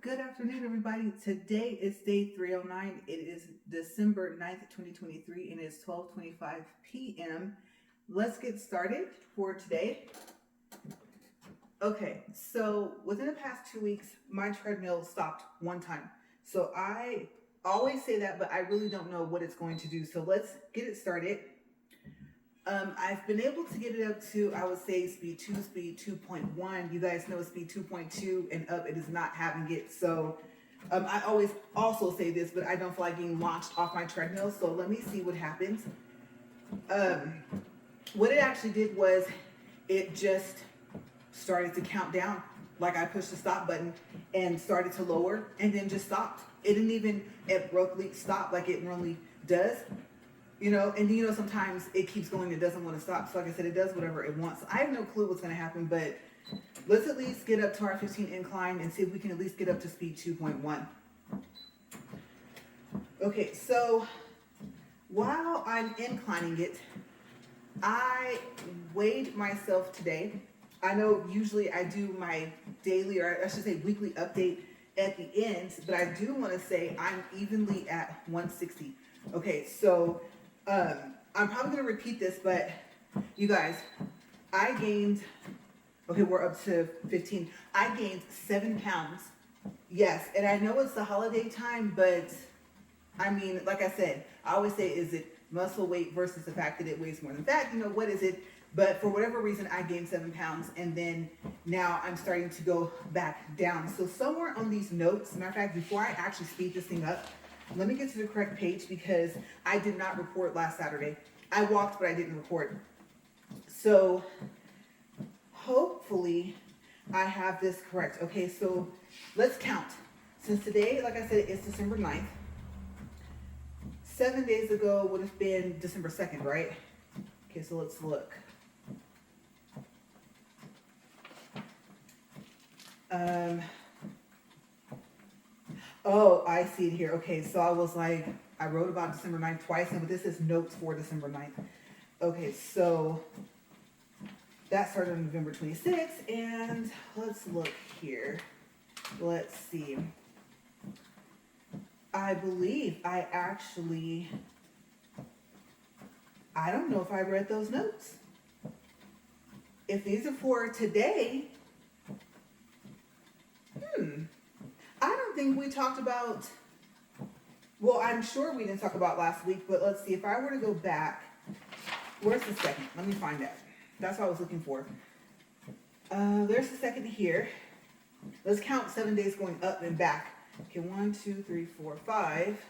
Good afternoon, everybody. Today is day 309. It is December 9th, 2023, and it's 12:25 p.m. Let's get started for today. Okay, so within the past 2 weeks, my treadmill stopped one time. So I always say that, but I really don't know what it's going to do. So let's get it started. I've been able to get it up to, I would say, speed 2, speed 2.1. You guys know speed 2.2 and up, it is not having it. So I always also say this, but I don't feel like being launched off my treadmill. So let me see what happens. What it actually did was it just started to count down. Like I pushed the stop button and started to lower and then just stopped. It didn't even abruptly stop like it normally does. And sometimes it keeps going, it doesn't want to stop. So like I said, it does whatever it wants. I have no clue what's going to happen, but let's at least get up to our 15 incline and see if we can at least get up to speed 2.1. Okay, so while I'm inclining it, I weighed myself today. I know usually I do my daily, or I should say weekly update at the end, but I do want to say I'm evenly at 160. Okay, so I'm probably going to repeat this, but you guys, I gained, okay, we're up to 15. I gained 7 pounds. Yes, and I know it's the holiday time, but I mean, like I said, I always say, is it muscle weight versus the fact that it weighs more than fat? What is it? But for whatever reason, I gained 7 pounds, and then now I'm starting to go back down. So somewhere on these notes, matter of fact, before I actually speed this thing up, let me get to the correct page because I did not record last Saturday. I walked, but I didn't record. So hopefully I have this correct. Okay, so let's count. Since today, like I said, it's December 9th. 7 days ago would have been December 2nd, right? Okay, so let's look. Oh, I see it here. Okay, so I was like, I wrote about December 9th twice, but this is notes for December 9th. Okay, so that started on November 26th, and let's look here. Let's see. I believe I don't know if I read those notes. If these are for today, I don't think we talked about, well, I'm sure we didn't talk about last week, but let's see. If I were to go back, where's the second? Let me find out. That's what I was looking for. There's the second here. Let's count 7 days going up and back. Okay, 1, 2, 3, 4, 5,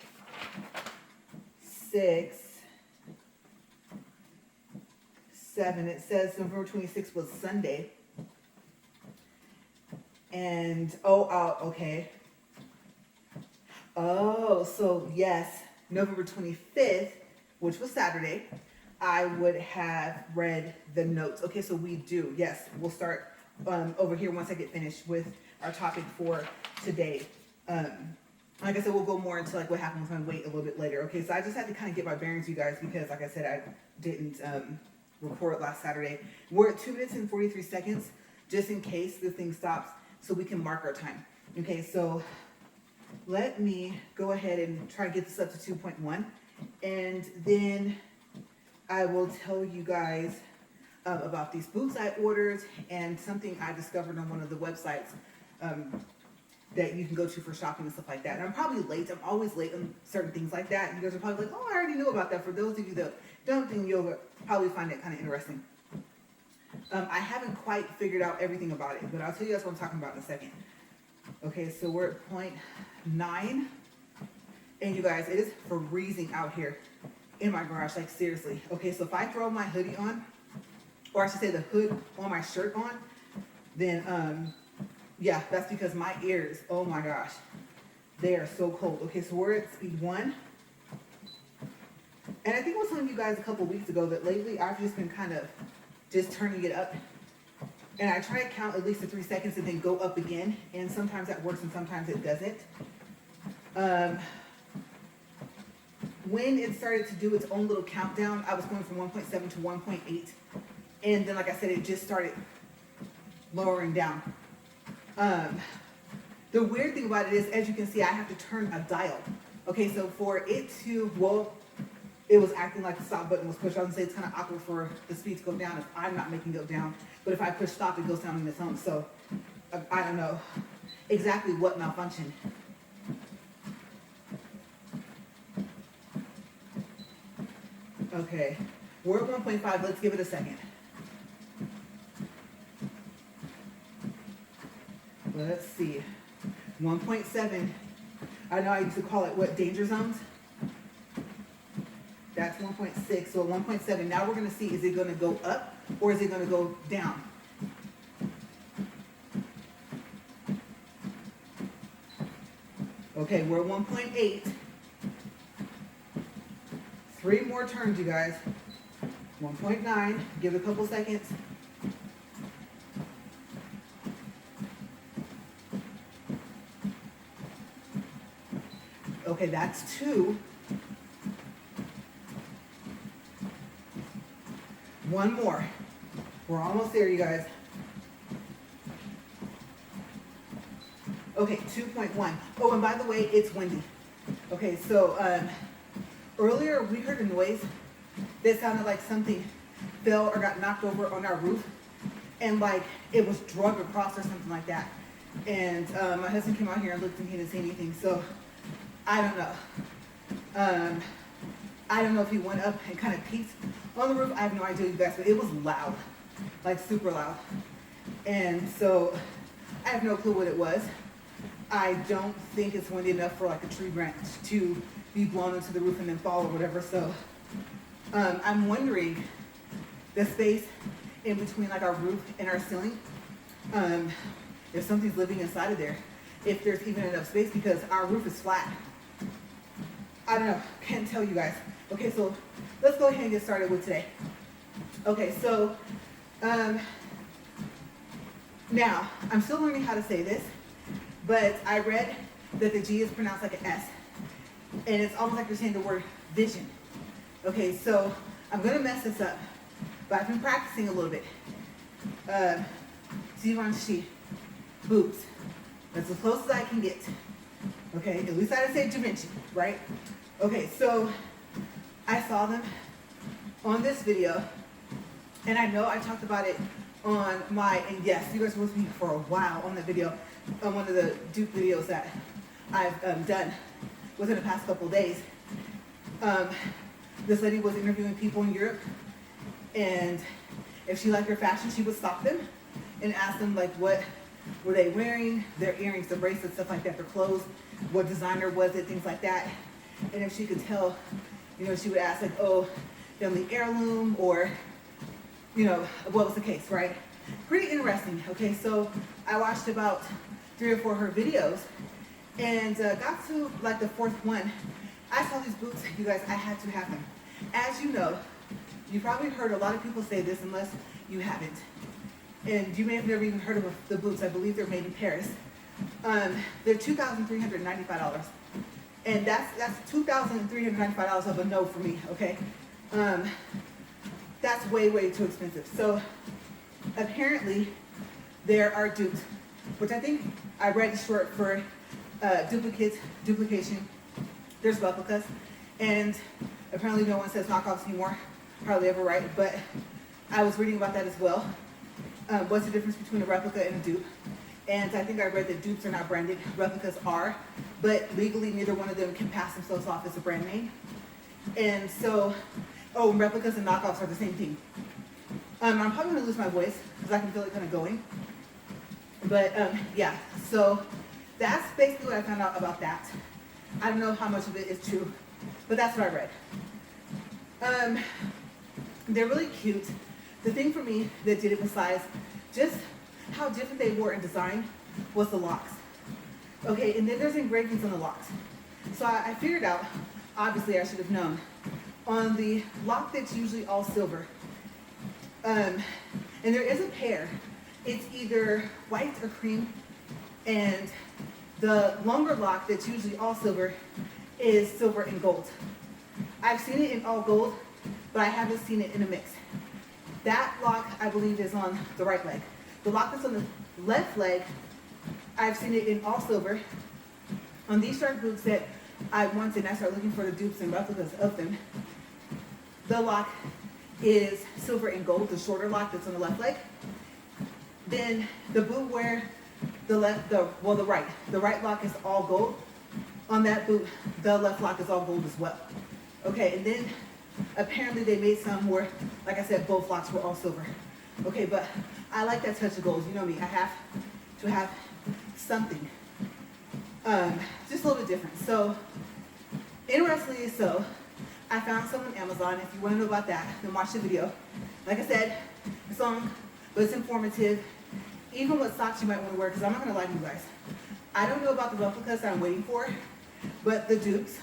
6, 7. It says November 26th was Sunday. And, okay. Oh, so yes, November 25th, which was Saturday, I would have read the notes. Okay, so we do. Yes, we'll start over here once I get finished with our topic for today. Like I said, we'll go more into like what happened with my weight a little bit later. Okay, so I just had to kind of get my bearings, you guys, because like I said, I didn't record last Saturday. We're at 2 minutes and 43 seconds, just in case the thing stops, so we can mark our time. Okay, so let me go ahead and try to get this up to 2.1, and then I will tell you guys about these boots I ordered and something I discovered on one of the websites that you can go to for shopping and stuff like that. And I'm probably late. I'm always late on certain things like that. You guys are probably like, oh, I already knew about that. For those of you that don't think, you'll probably find it kind of interesting. I haven't quite figured out everything about it, but I'll tell you guys what I'm talking about in a second. Okay, so we're at 0.9, and you guys, it is freezing out here in my garage, like seriously. Okay, so if I throw my hoodie on, or I should say the hood on my shirt on, then yeah, that's because my ears, oh my gosh, they are so cold. Okay, so we're at speed 1. And I think I was telling you guys a couple weeks ago that lately I've just been kind of just turning it up. And I try to count at least to 3 seconds and then go up again. And sometimes that works and sometimes it doesn't. When it started to do its own little countdown, I was going from 1.7 to 1.8. And then, like I said, it just started lowering down. The weird thing about it is, as you can see, I have to turn a dial. Okay, so for it to, well, it was acting like the stop button was pushed. I would say it's kind of awkward for the speed to go down if I'm not making it go down. But if I push stop, it goes down on its own. So I don't know exactly what malfunctioned. Okay, we're at 1.5. Let's give it a second. Let's see. 1.7. I know I used to call it what, danger zones? That's 1.6. So 1.7. Now we're going to see, is it going to go up or is it going to go down? Okay, we're at 1.8. 3 more turns, you guys. 1.9. Give it a couple seconds. Okay, that's 2. 1 more. We're almost there, you guys. Okay, 2.1. Oh, and by the way, it's windy. Okay, so earlier we heard a noise that sounded like something fell or got knocked over on our roof, and like it was drug across or something like that. And my husband came out here and looked and he didn't see anything. So I don't know. I don't know if he went up and kind of peeked on the roof. I have no idea, you guys, but it was loud, like super loud. And so I have no clue what it was. I don't think it's windy enough for like a tree branch to be blown into the roof and then fall or whatever. So I'm wondering the space in between like our roof and our ceiling, if something's living inside of there, if there's even enough space, because our roof is flat. I don't know, can't tell you guys. Okay, so let's go ahead and get started with today. Okay, so now I'm still learning how to say this, but I read that the G is pronounced like an S, and it's almost like you're saying the word vision. Okay, so I'm gonna mess this up, but I've been practicing a little bit. Givenchy Dupes. That's as close as I can get. Okay, at least I didn't say Givenchy, right? Okay, so I saw them on this video, and I know I talked about it on my, and yes, you guys were with me for a while on that video, on one of the dupe videos that I've done within the past couple of days. This lady was interviewing people in Europe, and if she liked their fashion, she would stop them and ask them like what were they wearing, their earrings, their bracelets, stuff like that, their clothes, what designer was it, things like that. And if she could tell, you know, she would ask like, oh, family heirloom, or, you know, what was the case, right? Pretty interesting. Okay, so I watched about 3 or 4 of her videos, and got to like the 4th one. I saw these boots, you guys, I had to have them. As you know, you probably heard a lot of people say this unless you haven't. And you may have never even heard of the boots. I believe they're made in Paris. They're $2,395. And that's $2,395 of a no for me, okay? That's way, way too expensive. So apparently there are dupes, which I think I read is short for duplication. There's replicas, and apparently no one says knockoffs anymore, hardly ever, right? But I was reading about that as well. What's the difference between a replica and a dupe? And I think I read that dupes are not branded, replicas are, but legally neither one of them can pass themselves off as a brand name. And so, oh, replicas and knockoffs are the same thing. I'm probably gonna lose my voice because I can feel it kind of going. But yeah, so that's basically what I found out about that. I don't know how much of it is true, but that's what I read. They're really cute. The thing for me that did it, besides just how different they were in design, was the locks. Okay, and then there's engravings on the locks. So I figured out, obviously I should have known, on the lock that's usually all silver, and there is a pair, it's either white or cream, and the longer lock that's usually all silver is silver and gold. I've seen it in all gold, but I haven't seen it in a mix. That lock, I believe, is on the right leg. The lock that's on the left leg I've seen it in all silver. On these shark boots that I wanted, I started looking for the dupes and replicas of them. The lock is silver and gold, the shorter lock that's on the left leg. Then the boot where the right lock is all gold. On that boot, the left lock is all gold as well. Okay, and then apparently they made some where, like I said, both locks were all silver. Okay, but I like that touch of gold. You know me, I have to have something just a little bit different. So, interestingly so, I found some on Amazon. If you want to know about that, then watch the video. Like I said, it's long, but it's informative. Even what socks you might want to wear, because I'm not going to lie to you guys. I don't know about the replicas that I'm waiting for, but the dupes,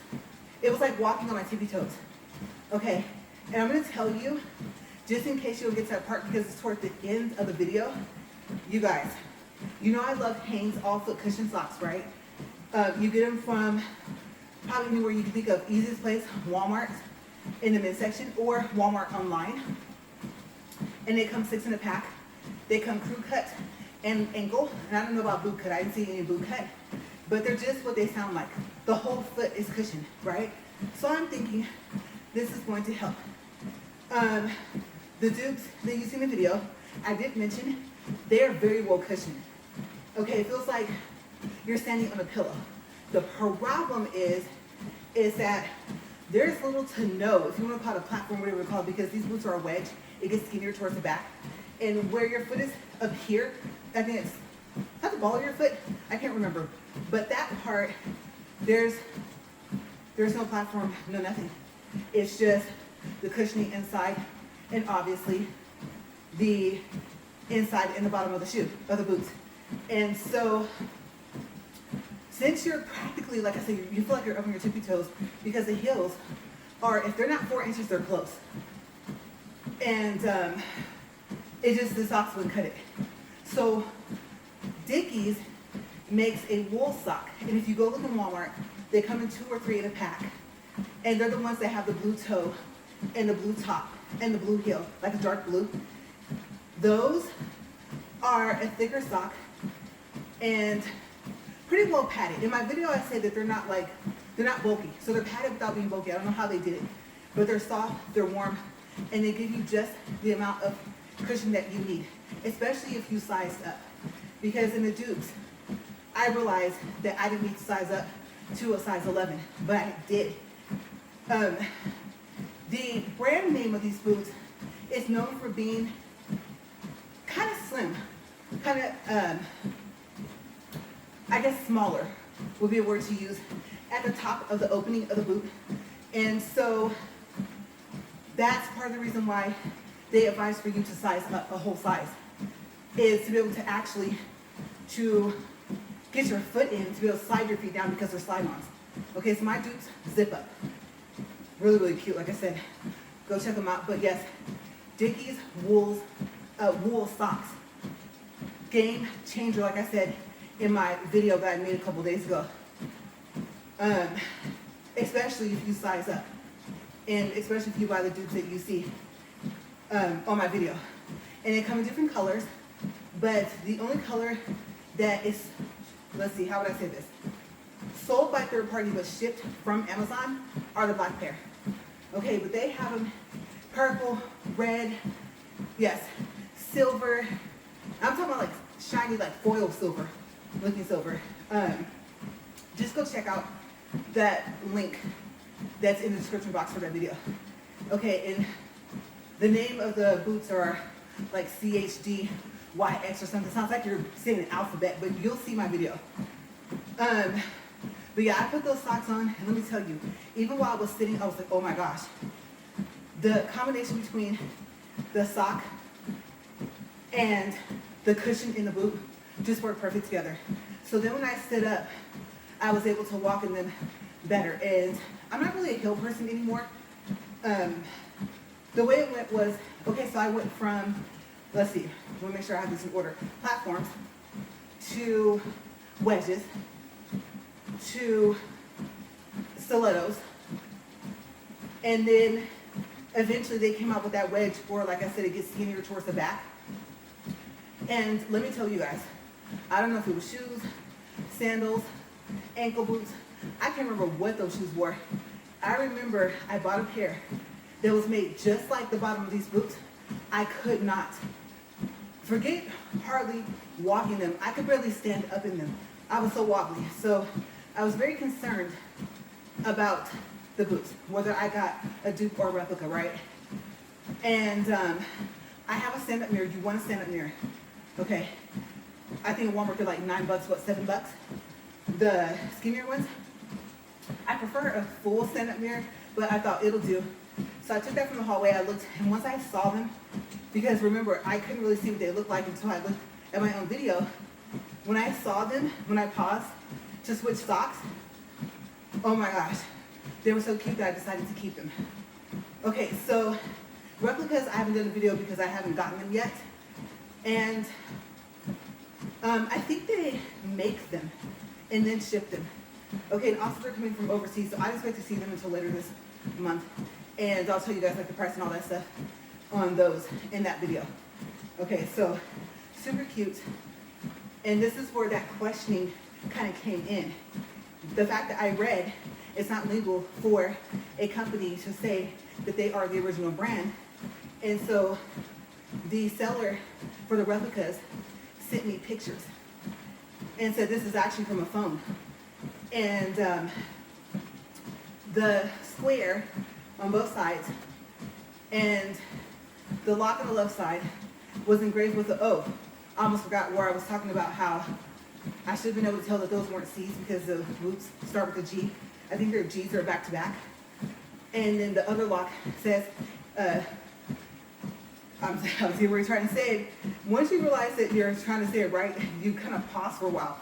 it was like walking on my tippy toes. Okay, and I'm going to tell you, just in case you don't get to that part because it's toward the end of the video, you guys, you know I love Hanes all-foot cushion socks, right? You get them from probably anywhere you can think of. Easiest place, Walmart in the midsection or Walmart online. And they come 6 in a pack. They come crew cut and ankle. And I don't know about boot cut. I didn't see any boot cut. But they're just what they sound like. The whole foot is cushioned, right? So I'm thinking this is going to help. The dupes that you see in the video, I did mention, they are very well cushioned. Okay, it feels like you're standing on a pillow. The problem is that there's little to no, if you want to call it a platform, whatever you call it, because these boots are a wedge, it gets skinnier towards the back. And where your foot is up here, I think it's not the ball of your foot, I can't remember. But that part, there's no platform, no nothing. It's just the cushioning inside and obviously the inside and the bottom of the shoe, of the boots. And so, since you're practically, like I said, you feel like you're up on your tippy toes because the heels are, if they're not 4 inches, they're close. And the socks wouldn't cut it. So Dickies makes a wool sock. And if you go look in Walmart, they come in 2 or 3 in a pack. And they're the ones that have the blue toe and the blue top and the blue heel, like a dark blue. Those are a thicker sock and pretty well padded. In my video, I said that they're not bulky. So they're padded without being bulky. I don't know how they did it, but they're soft, they're warm, and they give you just the amount of cushion that you need, especially if you sized up. Because in the dupes, I realized that I didn't need to size up to a size 11, but I did. The brand name of these boots is known for being kind of slim, kind of, I guess smaller would be a word to use, at the top of the opening of the boot. And so that's part of the reason why they advise for you to size up a whole size, is to be able to actually to get your foot in, to be able to slide your feet down because they're slide-ons. Okay, so my dupes zip up. Really, really cute, like I said. Go check them out. But yes, Dickies wool socks. Game changer, like I said in my video that I made a couple days ago. Especially if you size up. And especially if you buy the dupes that you see on my video. And they come in different colors, but the only color that is, let's see, how would I say this? Sold by third party but shipped from Amazon are the black pair. Okay, but they have them purple, red, yes, silver. I'm talking about like shiny, like foil silver, looking silver. Just go check out that link that's in the description box for that video. Okay, and the name of the boots are like CHDYX or something. Sounds like you're saying an alphabet, but you'll see my video. But yeah, I put those socks on, and let me tell you, even while I was sitting, I was like, oh my gosh. The combination between the sock and the cushion in the boot just worked perfect together. So then when I stood up, I was able to walk in them better. And I'm not really a heel person anymore. The way it went was, okay, so I went from, let's see, I want to make sure I have this in order, platforms to wedges to stilettos, and then eventually they came out with that wedge where, like I said, it gets skinnier towards the back. And let me tell you guys, I don't know if it was shoes, sandals, ankle boots. I can't remember what those shoes were. I remember I bought a pair that was made just like the bottom of these boots. I could not, forget hardly walking them. I could barely stand up in them. I was so wobbly. So I was very concerned about the boots, whether I got a dupe or a replica, right? And I have a stand-up mirror. You want a stand-up mirror? Okay. I think at Walmart they're like $9, what, $7? The skinnier ones. I prefer a full stand-up mirror, but I thought it'll do. So I took that from the hallway. I looked, and once I saw them, because remember, I couldn't really see what they looked like until I looked at my own video. When I saw them, when I paused to switch socks, oh my gosh, they were so cute that I decided to keep them. Okay, so replicas, I haven't done a video because I haven't gotten them yet. And I think they make them and then ship them. Okay, and also they're coming from overseas, so I don't expect to see them until later this month. And I'll tell you guys like the price and all that stuff on those in that video. Okay, so super cute. And this is where that questioning kind of came in. The fact that I read it's not legal for a company to say that they are the original brand. And so the seller for the replicas sent me pictures and said this is actually from a phone. And the square on both sides and the lock on the left side was engraved with the O. I almost forgot where I was talking about how I should have been able to tell that those weren't C's because the boots start with a G. I think their G's are back to back. And then the other lock says, I'm seeing what you're trying to say. Once you realize that you're trying to say it right, you kind of pause for a while.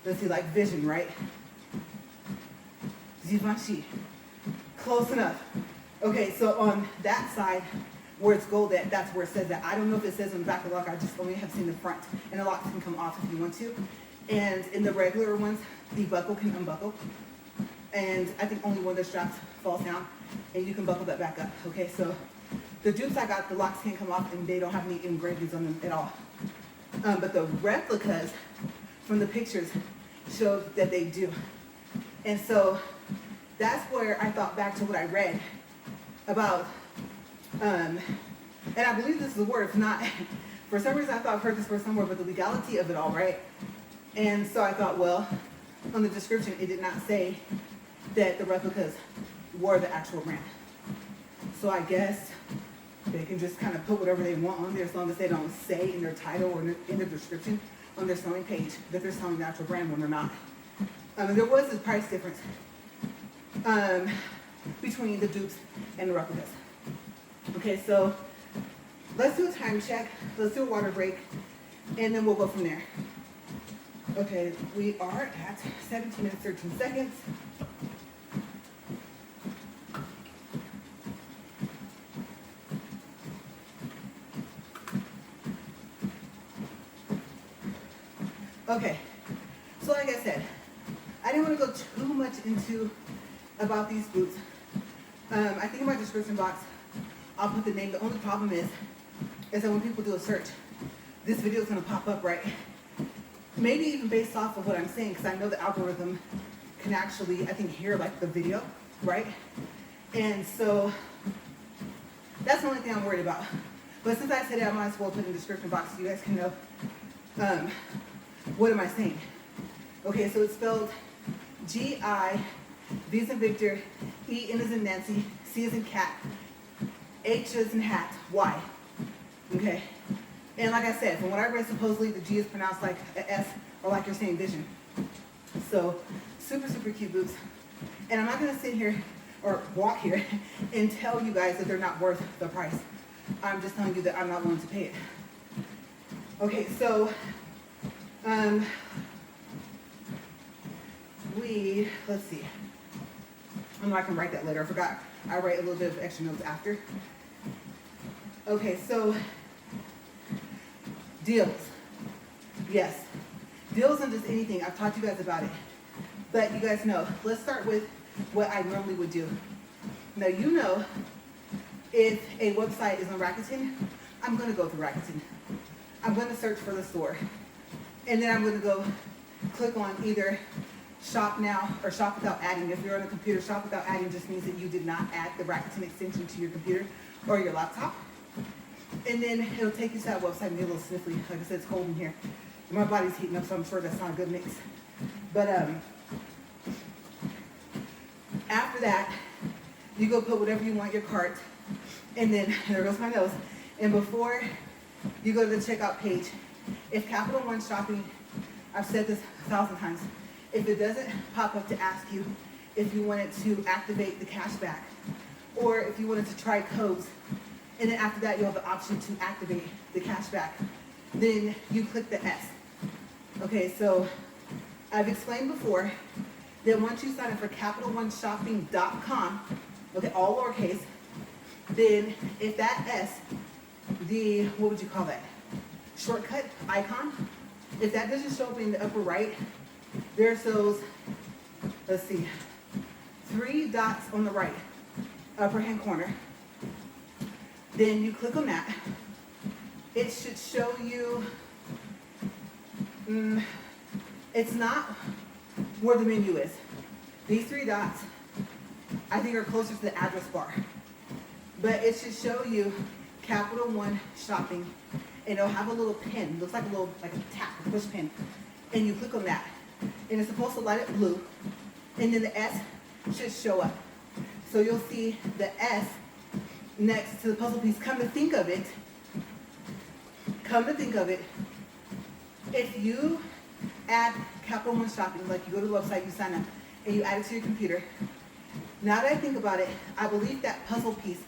Let's see, like vision, right? Givenchy. Close enough. Okay, so on that side, where it's gold at, that's where it says that. I don't know if it says on the back of the lock, I just only have seen the front. And the lock can come off if you want to. And in the regular ones, the buckle can unbuckle. And I think only one of the straps falls down, and you can buckle that back up. Okay, so the dupes I got, the locks can't come off, and they don't have any engravings on them at all. But the replicas from the pictures showed that they do. And so that's where I thought back to what I read about, and I believe this is the word, if not, for some reason I thought I've heard this word somewhere, but the legality of it all, right? And so I thought, well, on the description, it did not say that the replicas were the actual brand. So I guess they can just kind of put whatever they want on there as long as they don't say in their title or in their description on their selling page that they're selling the actual brand when they're not. There was a price difference between the dupes and the replicas. Okay, so let's do a time check. Let's do a water break, and then we'll go from there. Okay, we are at 17 minutes, 13 seconds. Okay, so like I said, I didn't want to go too much into about these boots. I think in my description box, I'll put the name. The only problem is that when people do a search, this video is going to pop up, right? Maybe even based off of what I'm saying, because I know the algorithm can actually, I think, hear like the video, right? And so that's the only thing I'm worried about. But since I said it, I might as well put it in the description box so you guys can know what am I saying. Okay, so it's spelled G-I, V as in Victor, E as in Nancy, C as in cat, H as in hat, Y. Okay. And like I said, from what I read, supposedly the G is pronounced like an S, or like you're saying vision. So, super, super cute boots. And I'm not going to sit here or walk here and tell you guys that they're not worth the price. I'm just telling you that I'm not willing to pay it. Okay, so, let's see. I know I can write that later. I forgot. I write a little bit of extra notes after. Okay, so deals. Yes. Deals on just anything. I've talked to you guys about it. But you guys know. Let's start with what I normally would do. Now, you know, if a website is on Rakuten, I'm going to go through Rakuten. I'm going to search for the store. And then I'm going to go click on either shop now or shop without adding. If you're on a computer, shop without adding just means that you did not add the Rakuten extension to your computer or your laptop. And then it'll take you to that website and be a little sniffly. Like I said, it's cold in here. My body's heating up, so I'm sure that's not a good mix. But after that, you go put whatever you want in your cart. And then, there goes my nose. And before you go to the checkout page, if Capital One Shopping, I've said this 1,000 times, if it doesn't pop up to ask you if you wanted to activate the cashback, or if you wanted to try codes, and then after that you have the option to activate the cashback, then you click the S. Okay, so I've explained before that once you sign up for CapitalOneShopping.com, okay, all lowercase, then if that S, the, what would you call that? Shortcut icon, if that doesn't show up in the upper right, there's those, let's see, 3 dots on the right, upper hand corner. Then you click on that. It should show you, it's not where the menu is. These 3 dots, I think, are closer to the address bar. But it should show you Capital One Shopping, and it'll have a little pin. Looks like a little, like a tap, a push pin. And you click on that. And it's supposed to light up blue. And then the S should show up. So you'll see the S next to the puzzle piece. Come to think of it, if you add Capital One Shopping, like you go to the website, you sign up, and you add it to your computer, now that I think about it, I believe that puzzle piece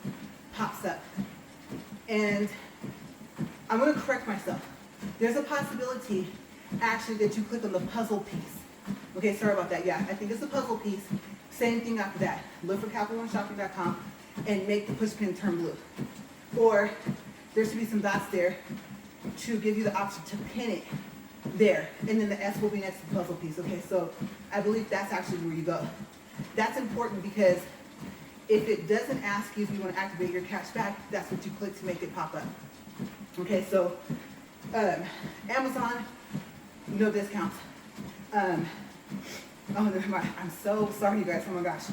pops up. And I'm going to correct myself. There's a possibility, actually, that you click on the puzzle piece. Okay, sorry about that. Yeah, I think it's the puzzle piece. Same thing after that. Look for CapitalOneShopping.com and make the push pin turn blue. Or there should be some dots there to give you the option to pin it there. And then the S will be next to the puzzle piece. Okay, so I believe that's actually where you go. That's important because if it doesn't ask you if you want to activate your cashback, that's what you click to make it pop up. Okay, so Amazon, no discounts. Oh, never mind. I'm so sorry, you guys. Oh my gosh.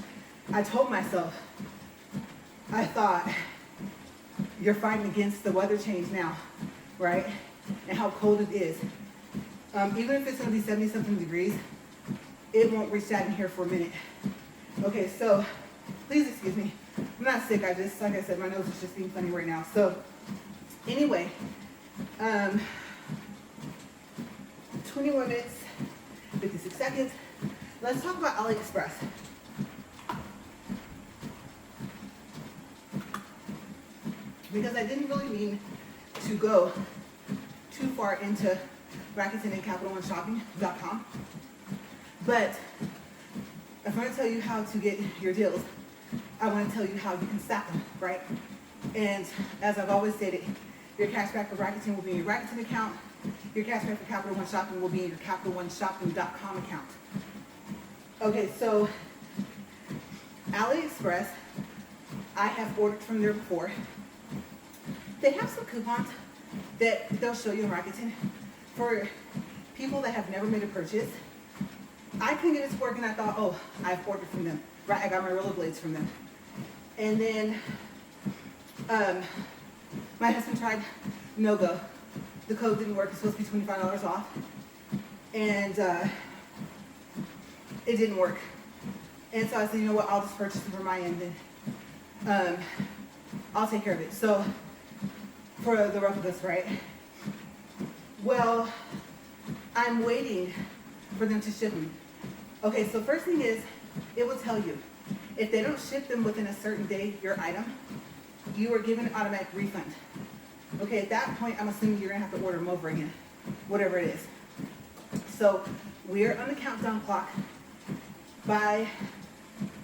I told myself, I thought, you're fighting against the weather change now, right? And how cold it is. Even if it's going to be 70-something degrees, it won't reach that in here for a minute. Okay, so please excuse me. I'm not sick. I just, like I said, my nose is just being funny right now. So anyway, 21 minutes, 56 seconds. Let's talk about AliExpress. Because I didn't really mean to go too far into Rakuten and CapitalOneShopping.com. But if I'm going to tell you how to get your deals, I want to tell you how you can stack them, right? And as I've always stated, your cashback for Rakuten will be in your Rakuten account. Your cashback for Capital One Shopping will be in your CapitalOneShopping.com account. Okay, so AliExpress, I have ordered from there before. They have some coupons that they'll show you in Rakuten for people that have never made a purchase. I couldn't get it to work, and I thought, oh, I've ordered from them. Right, I got my rollerblades from them. And then my husband tried no-go. The code didn't work. It's supposed to be $25 off. And it didn't work. And so I said, you know what, I'll just purchase it for my end, and I'll take care of it. So for the replicas, right? Well, I'm waiting for them to ship them. Okay, so first thing is, it will tell you, if they don't ship them within a certain day, your item, you are given an automatic refund. Okay, at that point, I'm assuming you're gonna have to order them over again, whatever it is. So we're on the countdown clock. By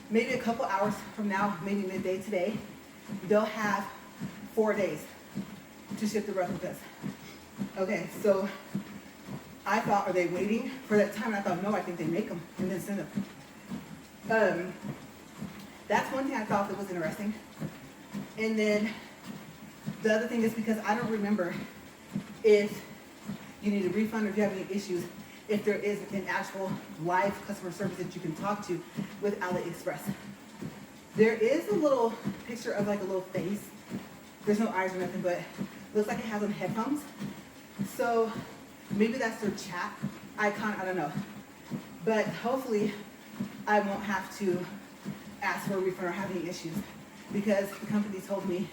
maybe a couple hours from now, maybe midday today, they'll have 4 days to ship the replicas. Okay, so I thought, are they waiting for that time? And I thought, no, I think they make them and then send them. That's one thing I thought that was interesting. And then the other thing is, because I don't remember if you need a refund or if you have any issues, if there is an actual live customer service that you can talk to with AliExpress. There is a little picture of like a little face. There's no eyes or nothing, but looks like it has on headphones. So maybe that's their chat icon, I don't know. But hopefully I won't have to ask for a refund or have any issues, because the company told me,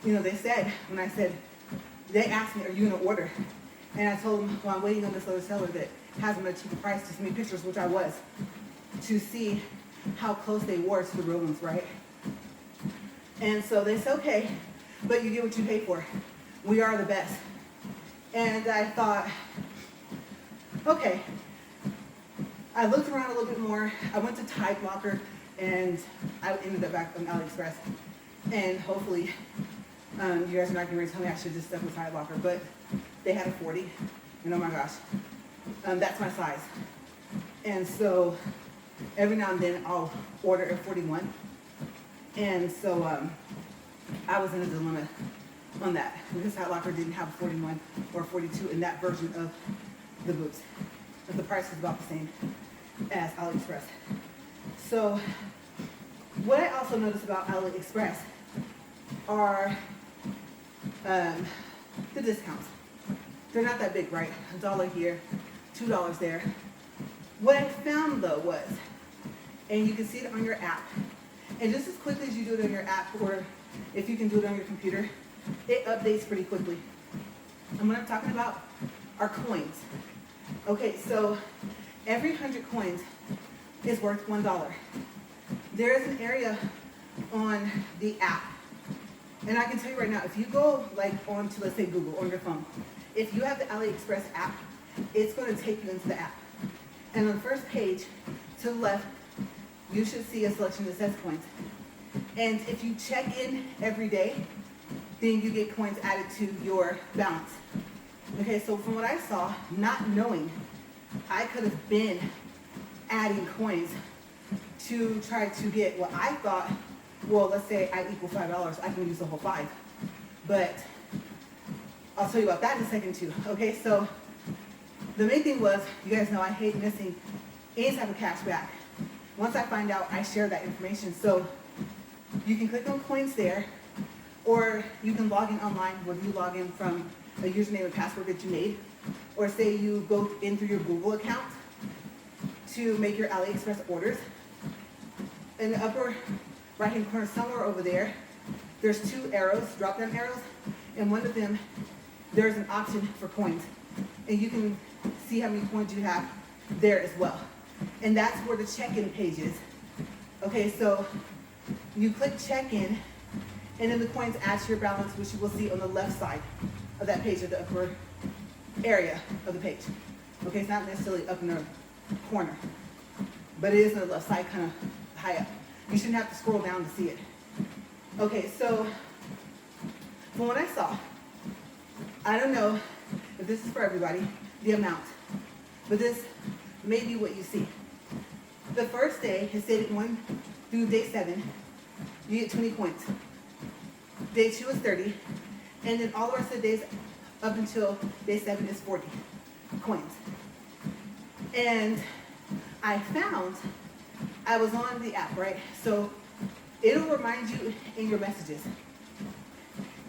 you know, they said, when I said, they asked me, are you gonna order? And I told them, well, I'm waiting on this other seller that has them at a cheaper price to send me pictures, which I was, to see how close they were to the real ones, right? And so they said, okay, but you get what you pay for. We are the best. And I thought, okay. I looked around a little bit more. I went to Tide Locker and I ended up back on AliExpress. And hopefully, you guys are not getting ready to tell me I should just stuck with Tide Locker, but they had a 40, and oh my gosh, that's my size. And so every now and then I'll order a 41. And so I was in a dilemma on that, because Tide Locker didn't have a 41 or a 42 in that version of the boots. But the price was about the same as AliExpress. So what I also noticed about AliExpress are the discounts. They're not that big, right? $1 here, $2 there. What I found though was, and you can see it on your app, and just as quickly as you do it on your app, or if you can do it on your computer, it updates pretty quickly. And what I'm talking about are coins. Okay, so every 100 coins is worth $1. There is an area on the app, and I can tell you right now, if you go like onto, let's say, Google on your phone, if you have the AliExpress app, it's going to take you into the app. And on the first page to the left, you should see a selection that says coins. And if you check in every day, then you get coins added to your balance. Okay, so from what I saw, not knowing, I could have been adding coins to try to get what I thought, well, let's say I equal $5, I can use the whole 5. But I'll tell you about that in a second too. Okay, so the main thing was, you guys know I hate missing any type of cash back. Once I find out, I share that information. So you can click on coins there, or you can log in online, whether you log in from a username and password that you made, or say you go in through your Google account to make your AliExpress orders. In the upper right-hand corner, somewhere over there, there's 2 arrows, drop-down arrows, and one of them, there's an option for coins. And you can see how many coins you have there as well. And that's where the check-in page is. Okay, so you click check-in, and then the coins add to your balance, which you will see on the left side of that page, at the upper area of the page. Okay, it's not necessarily up in the corner, but it is on the left side, kind of high up. You shouldn't have to scroll down to see it. Okay, so from what I saw, I don't know if this is for everybody, the amount, but this may be what you see. The first day is stated 1 through day 7, you get 20 coins. Day 2 is 30, and then all the rest of the days up until day 7 is 40 coins. And I found, I was on the app, right? So it'll remind you in your messages,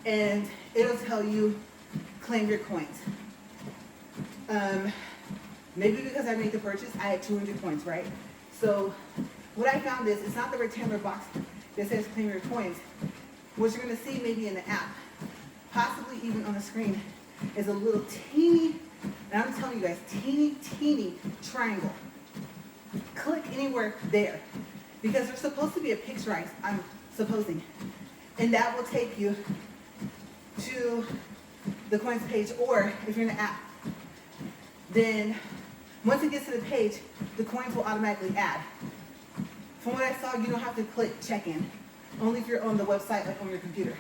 and it'll tell you claim your coins. Maybe because I made the purchase, I had 200 coins, right? So what I found is, it's not the rectangular box that says claim your coins. What you're gonna see maybe in the app, possibly even on the screen, is a little teeny, and I'm telling you guys, teeny triangle. Click anywhere there, because there's supposed to be a picture, I'm supposing, and that will take you to the coins page. Or if you're in the app, then once it gets to the page, the coins will automatically add. From what I saw, you don't have to click check-in, only if you're on the website, like on your computer.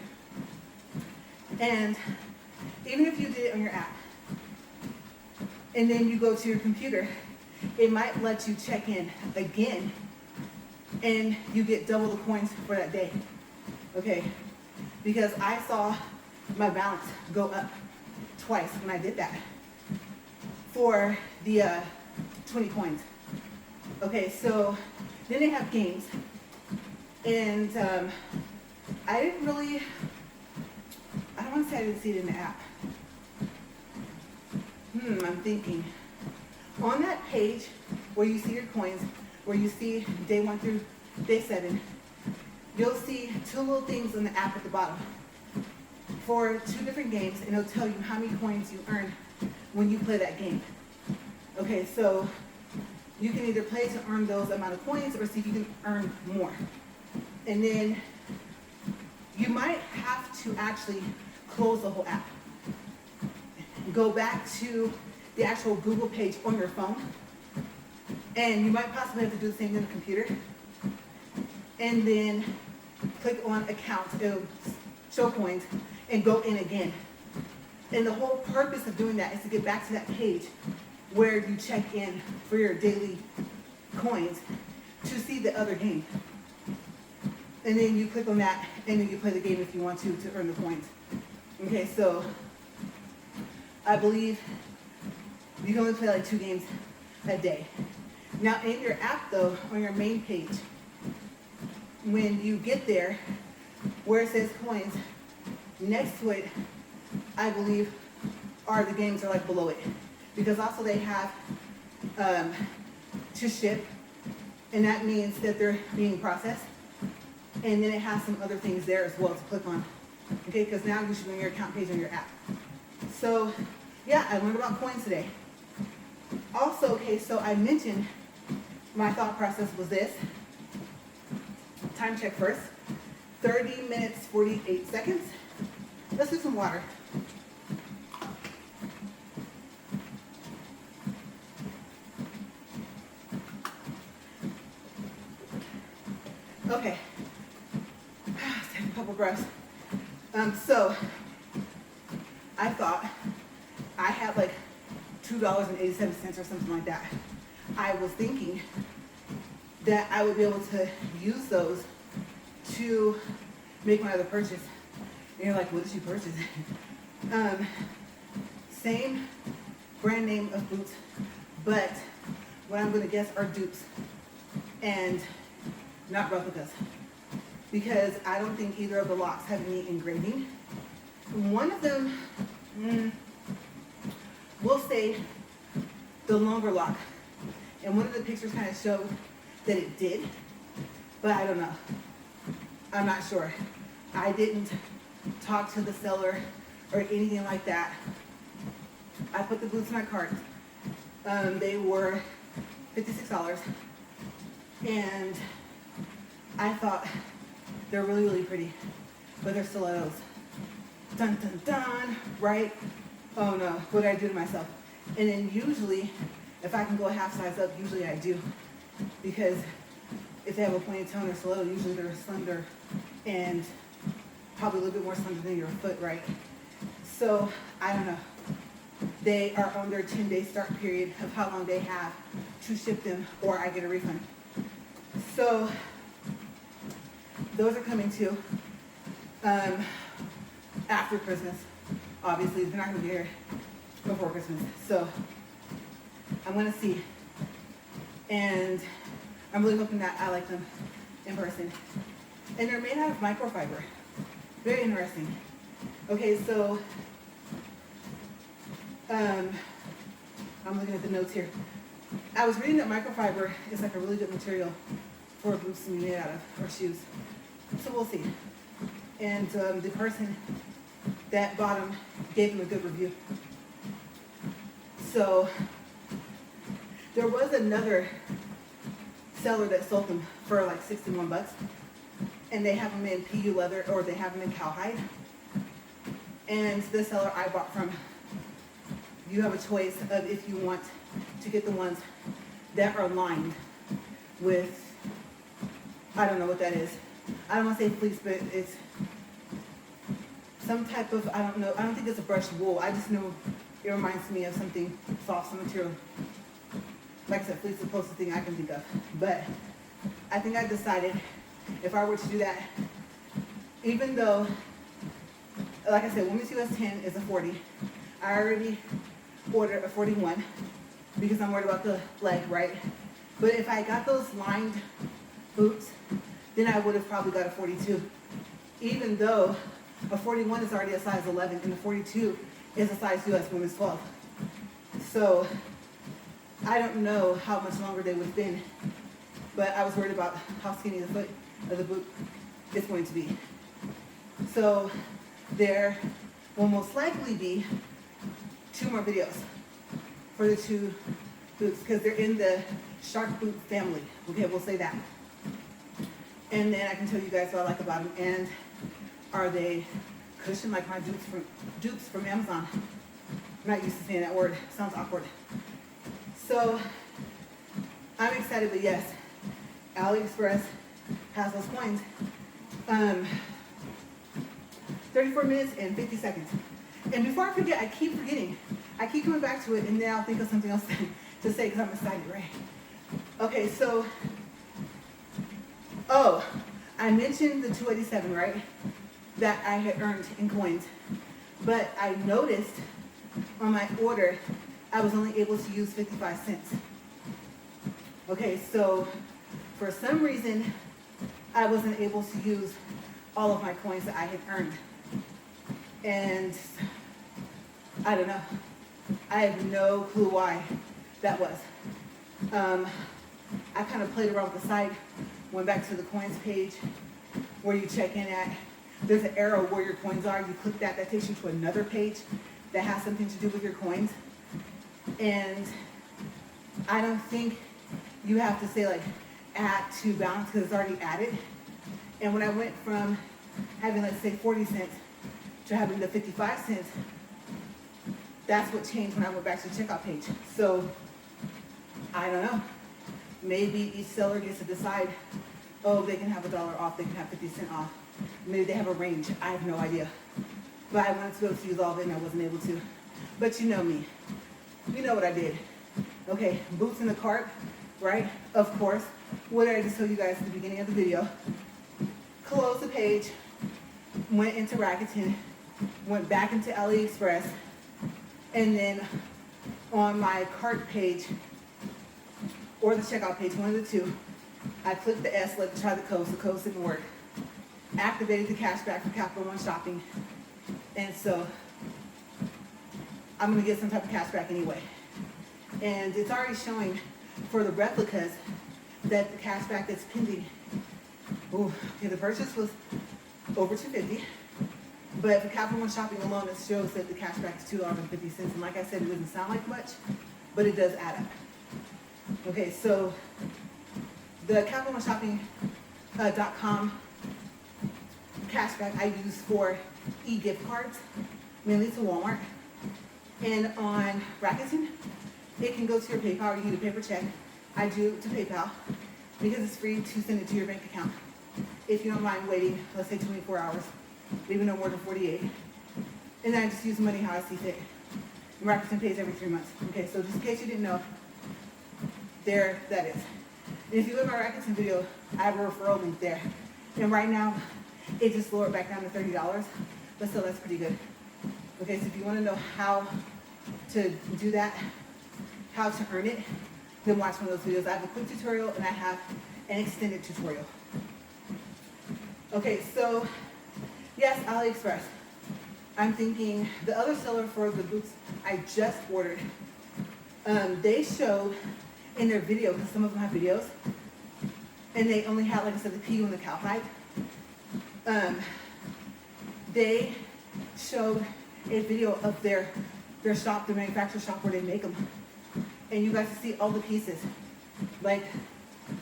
And even if you did it on your app, and then you go to your computer, it might let you check in again, and you get double the coins for that day. Okay, because I saw my balance go up twice when I did that. for the 20 coins. Okay, so then they have games. And I don't want to say I didn't see it in the app. I'm thinking. On that page where you see your coins, where you see day 1 through day 7, you'll see 2 little things on the app at the bottom for 2 different games, and it'll tell you how many coins you earn when you play that game. Okay, so you can either play to earn those amount of coins or see if you can earn more. And then you might have to actually close the whole app. Go back to the actual Google page on your phone. And you might possibly have to do the same thing on the computer. And then click on account, it'll show coins, and go in again. And the whole purpose of doing that is to get back to that page where you check in for your daily coins to see the other game. And then you click on that, and then you play the game if you want to earn the coins. Okay, so I believe you can only play like 2 games a day. Now in your app though, on your main page, when you get there, where it says coins, next to it, I believe, are the games are like below it. Because also they have to ship, and that means that they're being processed. And then it has some other things there as well to click on. Okay, because now you should be on your account page on your app. So yeah, I learned about coins today. Also, okay, so I mentioned my thought process was this. Time check first. 30 minutes, 48 seconds. Let's do some water. Okay. Take a couple breaths. So I thought I had like $2.87 or something like that. I was thinking that I would be able to use those to make my other purchase. And you're like, what did you purchase? Same brand name of boots, but what I'm gonna guess are dupes and not replicas. Because I don't think either of the locks have any engraving. One of them, we'll say the longer lock. And one of the pictures kind of showed that it did, but I don't know. I'm not sure. I didn't talk to the seller or anything like that. I put the boots in my cart. They were $56, and I thought they're really, really pretty, but they're stilettos. Dun, dun, dun, right? Oh no, what did I do to myself? And then usually, if I can go a half size up, usually I do. Because if they have a pointed toe and they're stiletto, usually they're slender and probably a little bit more slender than your foot, right? So, I don't know. They are on their 10-day start period of how long they have to ship them, or I get a refund. So, those are coming too. After Christmas. Obviously, they're not going to be here before Christmas. So, I'm going to see. And I'm really hoping that I like them in person. And they're made out of microfiber. Very interesting. Okay, so I'm looking at the notes here. I was reading that microfiber is like a really good material for boots to be made out of, or shoes. So we'll see. And the person that bought them gave them a good review. So there was another seller that sold them for like $61, and they have them in PU leather, or they have them in cowhide. And the seller I bought from, you have a choice of if you want to get the ones that are lined with, I don't know what that is. I don't want to say fleece, but it's some type of, I don't know, I don't think it's a brushed wool. I just know it reminds me of something soft, some material. Like I said, fleece is the closest thing I can think of. But I think I decided if I were to do that, even though, like I said, women's US 10 is a 40, I already order a 41 because I'm worried about the leg, right? But if I got those lined boots, then I would have probably got a 42. Even though a 41 is already a size 11 and a 42 is a size US women's 12. So I don't know how much longer they would have been, but I was worried about how skinny the foot of the boot is going to be. So there will most likely be 2 more videos for the 2 boots because they're in the shark boot family. Okay, we'll say that. And then I can tell you guys what I like about them. And are they cushion like my dupes from Amazon? I'm not used to saying that word. It sounds awkward. So I'm excited, but yes, AliExpress has those coins. 34 minutes and 50 seconds. And before I forget, I keep forgetting. I keep coming back to it, and then I'll think of something else to say because I'm excited, right? Okay, so, I mentioned the 287, right? That I had earned in coins. But I noticed on my order, I was only able to use 55 cents. Okay, so for some reason, I wasn't able to use all of my coins that I had earned. And I don't know. I have no clue why that was. I kind of played around with the site, went back to the coins page where you check in at. There's an arrow where your coins are. You click that, that takes you to another page that has something to do with your coins. And I don't think you have to say like add to balance because it's already added. And when I went from having, let's say, 40 cents to having the 55 cents, that's what changed when I went back to the checkout page. So I don't know. Maybe each seller gets to decide, oh, they can have $1 off, they can have 50 cents off. Maybe they have a range. I have no idea. But I wanted to be able to use all of it and I wasn't able to. But you know me. You know what I did. Okay, boots in the cart, right? Of course. What did I just tell you guys at the beginning of the video? Closed the page, went into Rakuten, went back into AliExpress, and then on my cart page, or the checkout page, one of the two, I clicked the S, let me try the codes didn't work. Activated the cashback for Capital One shopping, and so I'm gonna get some type of cashback anyway. And it's already showing for the replicas that the cashback that's pending, okay, the purchase was over $2.50, but for Capital One shopping alone, it shows that the cashback is $2.50. And like I said, it doesn't sound like much, but it does add up. Okay, so the CapitalOneShopping.com cashback I use for e-gift cards, mainly to Walmart. And on Rakuten, it can go to your PayPal or you need a paper check. I do it to PayPal because it's free to send it to your bank account. If you don't mind waiting, let's say 24 hours, maybe no more than 48. And then I just use the money how I see fit. And Rakuten pays every 3 months. Okay, so just in case you didn't know, there that is. And if you look at my Rakuten video, I have a referral link there. And right now, it just lowered back down to $30, but still that's pretty good. Okay, so if you want to know how to do that, how to earn it, then watch one of those videos. I have a quick tutorial and I have an extended tutorial. Okay, so yes, AliExpress. I'm thinking the other seller for the boots I just ordered, they showed in their video, because some of them have videos, and they only had, like I said, the PU and the cowhide. They showed a video of their shop, their manufacturer shop where they make them. And you guys can see all the pieces. Like,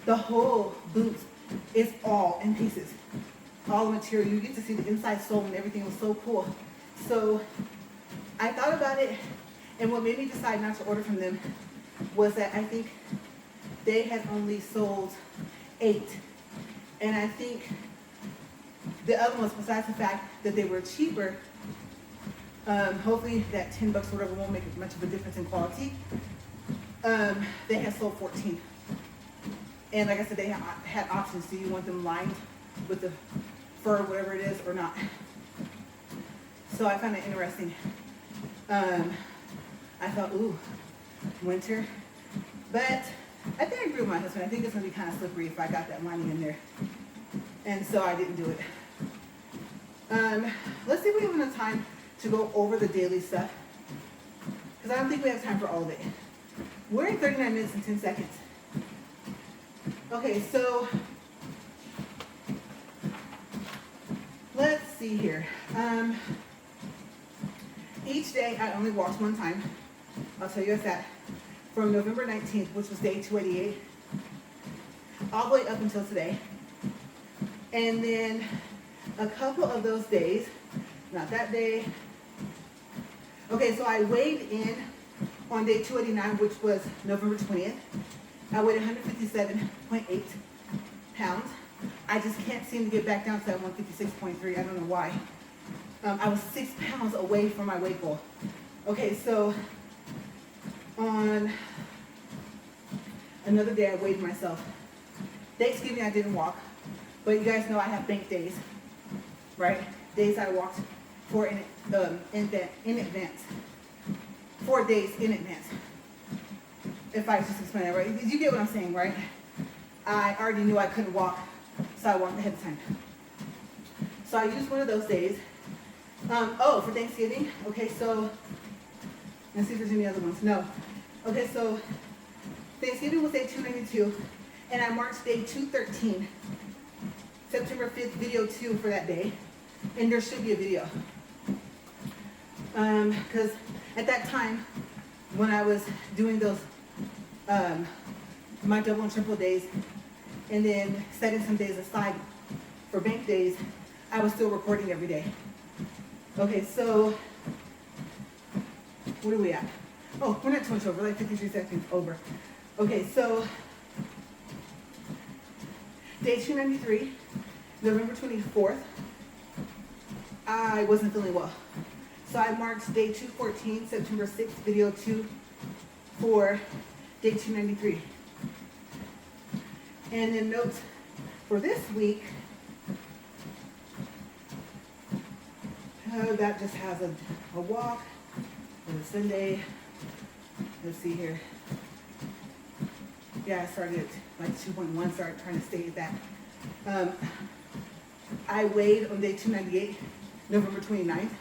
the whole boot is all in pieces. All the material. You get to see the inside sole and everything. Was so cool. So I thought about it, and what made me decide not to order from them was that I think they had only sold 8. And I think the other ones, besides the fact that they were cheaper, hopefully that $10 or whatever won't make much of a difference in quality, they had sold 14. And like I said, they had options. Do you want them lined with the fur, whatever it is, or not? So I found it interesting. I thought, ooh, winter. But I think I agree with my husband. I think it's gonna be kind of slippery if I got that lining in there. And so I didn't do it. Let's see if we have enough time to go over the daily stuff. Because I don't think we have time for all of it. We're in 39 minutes and 10 seconds. Okay, so let's see here. Each day I only walked one time. I'll tell you what's that. From November 19th, which was day 288, all the way up until today. And then a couple of those days, not that day. Okay, so I weighed in on day 289, which was November 20th. I weighed 157.8 pounds. I just can't seem to get back down to that 156.3. I don't know why. I was 6 pounds away from my weight goal. Okay, so on another day I weighed myself. Thanksgiving I didn't walk, but you guys know I have bank days, right? Days I walked for in advance. 4 days in advance. If I just explain that right. You get what I'm saying, right? I already knew I couldn't walk, so I walked ahead of time. So I used one of those days. For Thanksgiving. Okay, so let's see if there's any other ones. No. Okay, so Thanksgiving was day 292, and I marked day 213, September 5th, video 2 for that day. And there should be a video. Because at that time, when I was doing those, my double and triple days, and then setting some days aside for bank days, I was still recording every day. Okay, so what are we at? Oh, we're not too much over, like 53 seconds over. Okay, so day 293, November 24th, I wasn't feeling well. So I marked day 214, September 6th, video 2 for day 293. And then notes for this week, that just has a walk on a Sunday. Let's see here. Yeah, I started at like 2.1, started trying to stay at that. I weighed on day 298, November 29th.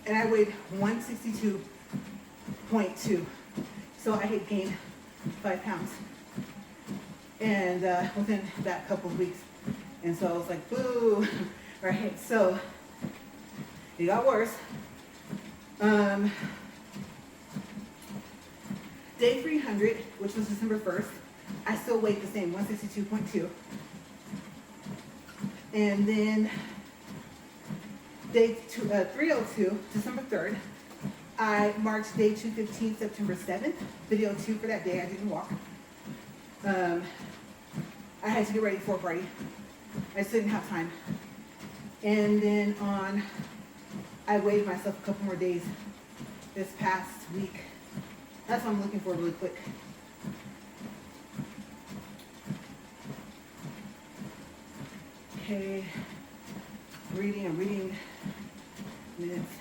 And I weighed 162.2. So I had gained 5 pounds. And within that couple of weeks. And so I was like, boo. Right, so it got worse. Day 300, which was December 1st, I still weighed the same, 162.2. And then day 302, December 3rd, I marked day 215, September 7th, video 2 for that day. I didn't walk. I had to get ready for a party. I just didn't have time. And then I weighed myself a couple more days this past week. That's what I'm looking for really quick. Okay, I'm reading minutes.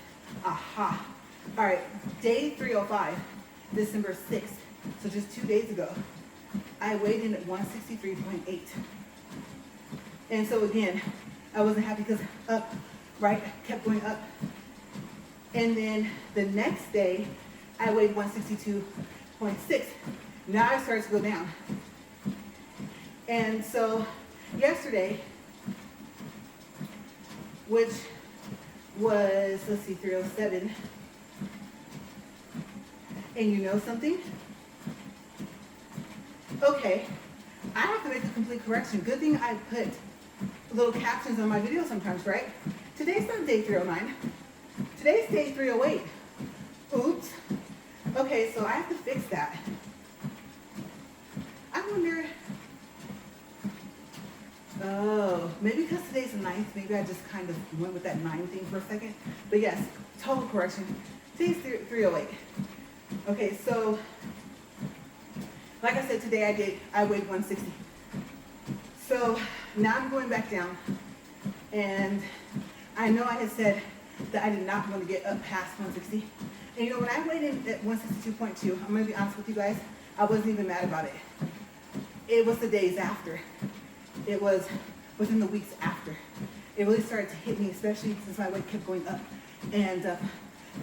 Aha. All right, day 305, December 6th. So just 2 days ago, I weighed in at 163.8. And so again, I wasn't happy because up, right, kept going up. And then the next day, I weighed 162.6. Now I started to go down. And so yesterday, which was, let's see, 307. And you know something? Okay, I have to make a complete correction. Good thing I put little captions on my video sometimes, right? Today's not day 309. Today's day 308. Oops. Okay, so I have to fix that. I wonder, oh, maybe because today's the 9th, maybe I just kind of went with that 9 thing for a second. But yes, total correction. Today's 308. Okay, so like I said, today I weighed 160. So now I'm going back down, and I know I had said that I did not want to get up past 160, And you know, when I weighed in at 162.2, I'm gonna be honest with you guys, I wasn't even mad about it. It was the days after. It was within the weeks after. It really started to hit me, especially since my weight kept going up and up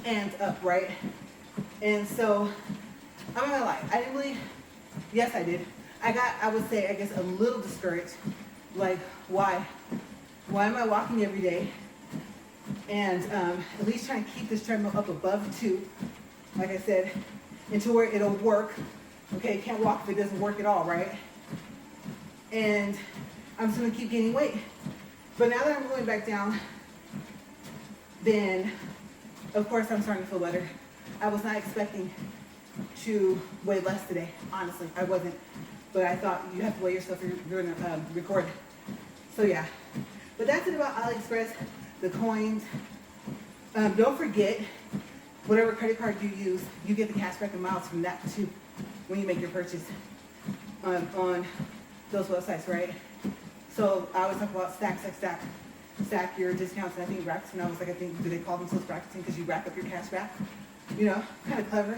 and up, right? And so, I'm not gonna lie, I didn't really, yes I did. I would say, I guess, a little discouraged. Like, why? Why am I walking every day? And at least trying to keep this treadmill up above 2, like I said, into where it'll work. Okay, can't walk if it doesn't work at all, right? And I'm just gonna keep gaining weight. But now that I'm going back down, then of course I'm starting to feel better. I was not expecting to weigh less today, honestly, I wasn't. But I thought you have to weigh yourself if you're gonna record. So yeah, but that's it about AliExpress, the coins. Don't forget, whatever credit card you use, you get the cashback and miles from that too when you make your purchase on those websites, right? So I always talk about stack your discounts, and I think Rakuten, I think, do they call themselves Rakuten because you rack up your cash back? You know, kind of clever.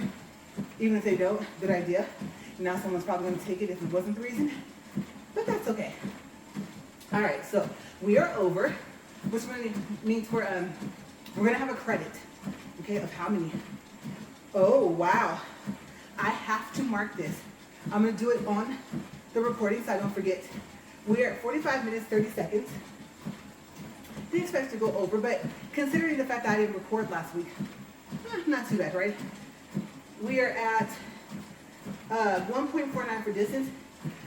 Even if they don't, good idea. Now someone's probably going to take it if it wasn't the reason, but that's okay. All right, so we are over, which means we're going to have a credit, okay, of how many? Oh, wow. I have to mark this. I'm going to do it on the recording so I don't forget. We're at 45 minutes, 30 seconds. Didn't expect to go over, but considering the fact that I didn't record last week, not too bad, right? We are at 1.49 for distance,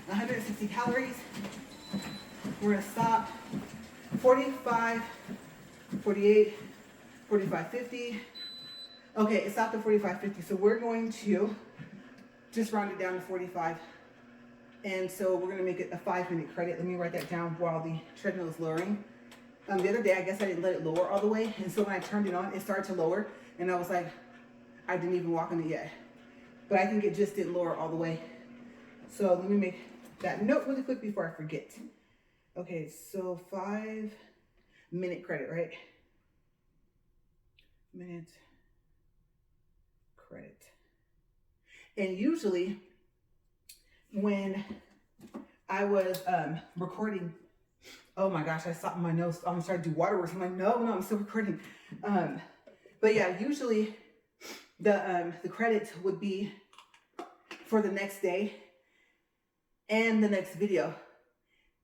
160 calories. We're gonna stop 45, 48, 45, 50. Okay, it stopped at 45, 50. So we're going to just round it down to 45. And so we're gonna make it a 5-minute credit. Let me write that down while the treadmill is lowering. The other day, I guess I didn't let it lower all the way. And so when I turned it on, it started to lower. And I was like, I didn't even walk on it yet. But I think it just didn't lower all the way. So let me make that note really quick before I forget. Okay, so 5-minute credit, right? Minute credit. And usually when I was recording, oh my gosh, I stopped my nose. I'm starting to do waterworks. I'm like, no, I'm still recording. But yeah, usually the credit would be for the next day and the next video.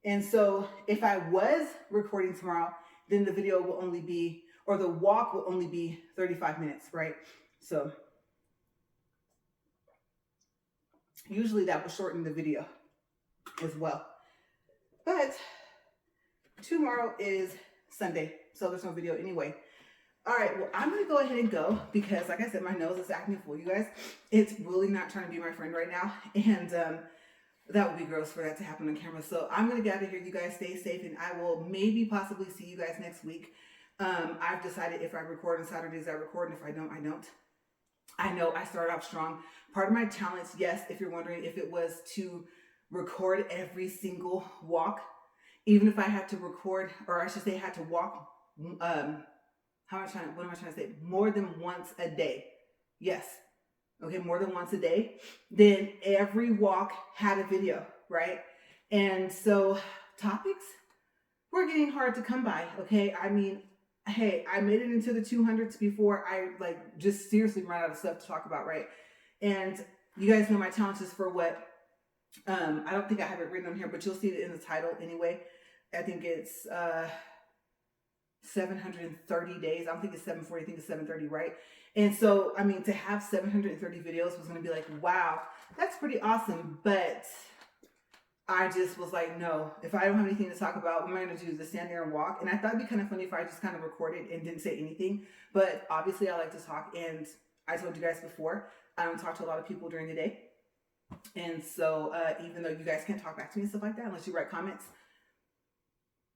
And so if I was recording tomorrow, then the video will only be, or the walk will only be 35 minutes, right? So usually that will shorten the video as well. But tomorrow is Sunday, so there's no video anyway. All right, well, I'm gonna go ahead and go because, like I said, my nose is acting a fool, you guys. It's really not trying to be my friend right now, and that would be gross for that to happen on camera. So I'm gonna get out of here. You guys stay safe, and I will maybe possibly see you guys next week. I've decided if I record on Saturdays, I record, and if I don't, I don't. I know I started off strong. Part of my challenge, yes, if you're wondering, if it was to record every single walk, even if I had to record, or I should say had to walk, what am I trying to say? More than once a day. Yes. Okay, more than once a day. Then every walk had a video, right? And so topics were getting hard to come by, okay? I mean, hey, I made it into the 200s before I just seriously ran out of stuff to talk about, right? And you guys know my challenges for what, I don't think I have it written on here, but you'll see it in the title anyway. I think it's 730 days. I don't think it's 740, I think it's 730, right? And so, I mean, to have 730 videos was going to be like, wow, that's pretty awesome. But I just was like, no, if I don't have anything to talk about, what am I going to do? Just stand there and walk? And I thought it'd be kind of funny if I just kind of recorded and didn't say anything. But obviously I like to talk. And I told you guys before, I don't talk to a lot of people during the day. And so even though you guys can't talk back to me and stuff like that, unless you write comments,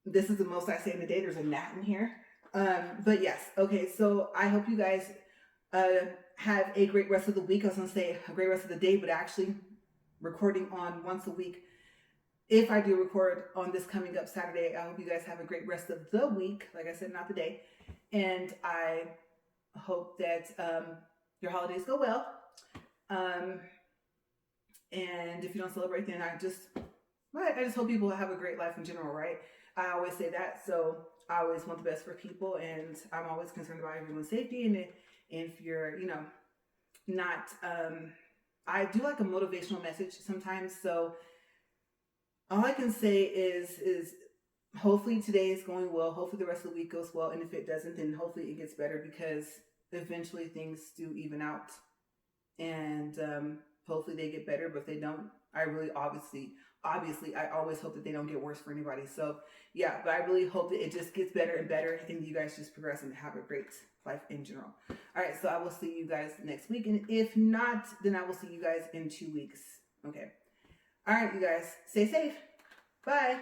this is the most I say in the day. There's a gnat in here. But yes. Okay. So I hope you guys have a great rest of the week. I was going to say a great rest of the day, but actually recording on once a week. If I do record on this coming up Saturday, I hope you guys have a great rest of the week. Like I said, not the day. And I hope that your holidays go well. And if you don't celebrate, then I just hope people have a great life in general, right? I always say that. So I always want the best for people, and I'm always concerned about everyone's safety. And if you're, not, I do like a motivational message sometimes. So all I can say is hopefully today is going well. Hopefully the rest of the week goes well. And if it doesn't, then hopefully it gets better, because eventually things do even out. And hopefully they get better. But if they don't, I really obviously, I always hope that they don't get worse for anybody. So yeah, but I really hope that it just gets better and better, and you guys just progress and have a great life in general. All right, so I will see you guys next week. And if not, then I will see you guys in 2 weeks. Okay. All right, you guys, stay safe. Bye.